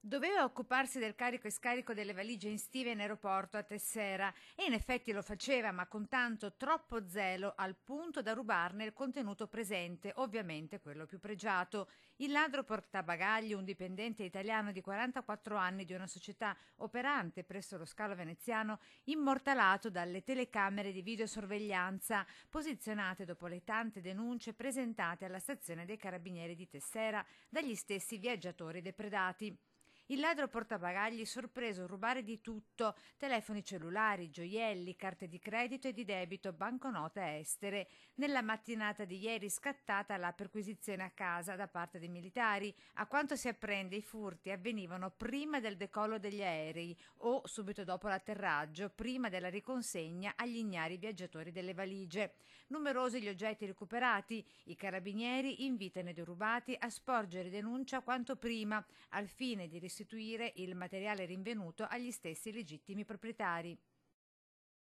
Doveva occuparsi del carico e scarico delle valigie estive in aeroporto a Tessera e in effetti lo faceva, ma con tanto troppo zelo al punto da rubarne il contenuto presente, ovviamente quello più pregiato. Il ladro portabagagli, un dipendente italiano di 44 anni di una società operante presso lo scalo veneziano, immortalato dalle telecamere di videosorveglianza posizionate dopo le tante denunce presentate alla stazione dei carabinieri di Tessera dagli stessi viaggiatori depredati. Il ladro portabagagli sorpreso rubare di tutto: telefoni cellulari, gioielli, carte di credito e di debito, banconote estere. Nella mattinata di ieri scattata la perquisizione a casa da parte dei militari. A quanto si apprende, i furti avvenivano prima del decollo degli aerei o subito dopo l'atterraggio, prima della riconsegna agli ignari viaggiatori delle valigie. Numerosi gli oggetti recuperati, i carabinieri invitano i derubati a sporgere denuncia quanto prima, al fine di restituire il materiale rinvenuto agli stessi legittimi proprietari.